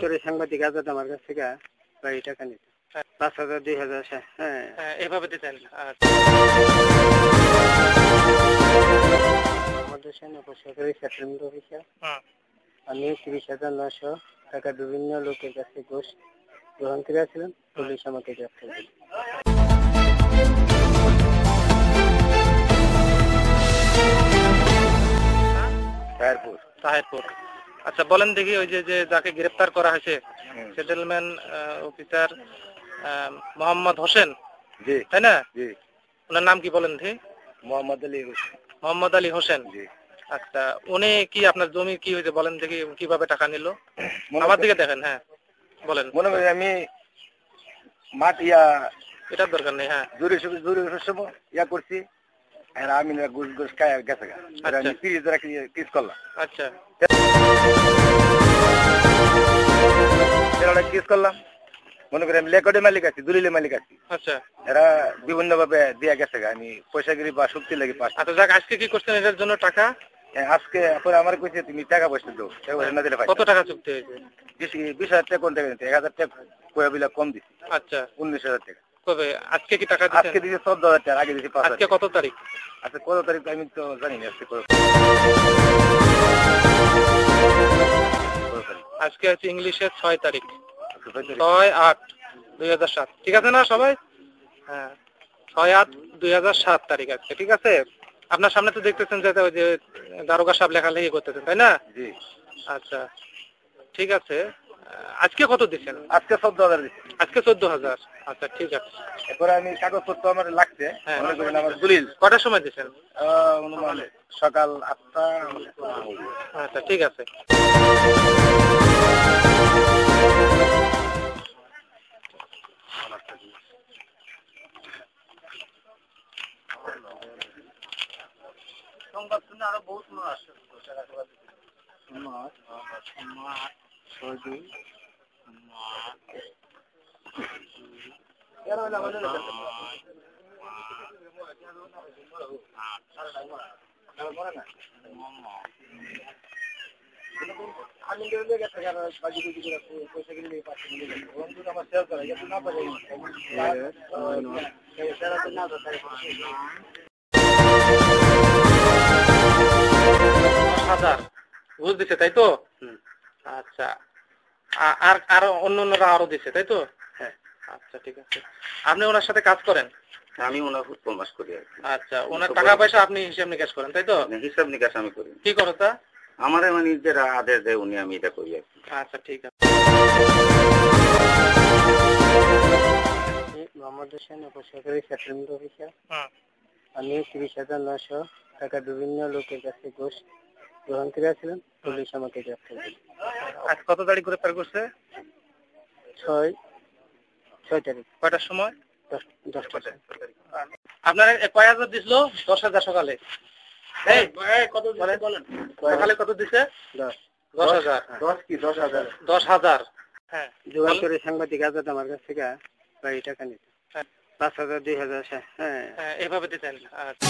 করে সাংবাদিক আজাদ আমার কাছ থেকে বাড়ি টাকা নিত ৫,০০০ ২,০০০। হ্যাঁ এভাবে দিতেন। আমাদের সেনা সরকারি সেটেলমেন্ট অফিসার। আমি ৩০,৯০০ টাকা বিভিন্ন লোকের কাছে ঘুষ গ্রহণ করেছিলাম। পুলিশ আমাকে গ্রেফতার করে। তাহিরপুর। আচ্ছা বলেন দেখি, ওই যে যাকে গ্রেফতার করা হয়েছে সেটেলমেন্ট অফিসার মোহাম্মদ হোসেন, তাই না? ওনার নাম কি বলেন দেখি? মোহাম্মদ আলী হোসেন। আচ্ছা, উনি কি আপনার জমি কি হয়েছে বলেন দেখি, কিভাবে টাকা নিল? আমার দিকে দেখেন। হ্যাঁ বলেন। মনে করি আমি মাটি এটার দরকার নেই। হ্যাঁ জোরে ইয়া করছি, আমি ঘুষ খাই গেছে। কিস করলাম। আচ্ছা কিস করলাম, মনে করি আমি লেকডে মালিক আছি, দলিলে মালিক আছি। আচ্ছা, এরা বিভিন্ন ভাবে দিয়া গেছে, আমি পয়সাগিরি বা শক্তি লাগি পাস। আচ্ছা যাক, আজকে কি করছেন এটার জন্য টাকা? আজকে আমার কইছে তুমি টাকা পয়সা দাও, না দিলে কত টাকা চুক্তি হয়েছে? 20,000 টাকা কোন টাকা নিতে, 1,000 টাকা কয়বিলা কম দিছি। আচ্ছা 19,000 টাকা। কবে আজকে কি টাকা দিছেন? আজকে দিছি 14,000 টাকা, আগে দিছি 5,000। আজকে কত তারিখ? আচ্ছা কত তারিখ আমি তো জানি না। আজকে হচ্ছে ইংলিশের 6 তারিখ, 6/8/2007। ঠিক আছে না সবাই? হ্যাঁ 6/8/2007 তারিখ আজকে। ঠিক আছে, আপনার সামনে তো দেখতেছেন যে ওই যে দারোগা সাহেব লেখালেখি করতেছেন, তাই না? জি। আচ্ছা ঠিক আছে, আজকে কত দিচ্ছেন? আজকে 14,000 দিচ্ছি। আজকে 14,000। আচ্ছা ঠিক আছে। এরপরে আমি কাগজপত্র আমার লাগছে, মনে করেন আমার দলিল। কটার সময় দিচ্ছেন? অনুমান সকাল 8টা। আচ্ছা ঠিক আছে। সংবাদ শুনে আরো বহুত মনে আসছে। আমি পয়সা কিনে আমার সেল করে না পারে। ঘুষ দিচ্ছে তাই তো? আচ্ছা, আর আরো অন্যরা আরো দিচ্ছে তাই তো? হ্যাঁ। আচ্ছা ঠিক আছে। আপনি ওনার সাথে কাজ করেন? আমি ওনার প্রমাস করি। আচ্ছা, ওনার টাকা পয়সা আপনি হিসাব নিকাশ করেন তাই তো? হিসাব নিকাশ আমি করি। কি করো তা? আমার মানে যারা আদেশ দেয় উনি, আমি এটা করি আর কি। আচ্ছা ঠিক আছে। মোহাম্মদ হোসেন, সরকারি সেটেলমেন্ট অফিসার। আমি 30,900 টাকা বিভিন্ন লোকের কাছে ঘুষ গ্রহণ করেছিলাম। পুলিশ আমাকে গ্রেফতার করে। আজ কত তারিখ গ্রেফতার করছে? 6 তারিখ। কয়টার সময়? 10টা। আপনার কয় হাজার দিছিল? 10,000 সকালে। কত বলেন? সকালে কত দিছে? 10,000। 10,000। হ্যাঁ জোগাড় করে সাংবাদিক আজাদ আমার কাছ থেকে বাড়ি টাকা নিত 5,000 2,000। হ্যাঁ এভাবে দিতেন। আচ্ছা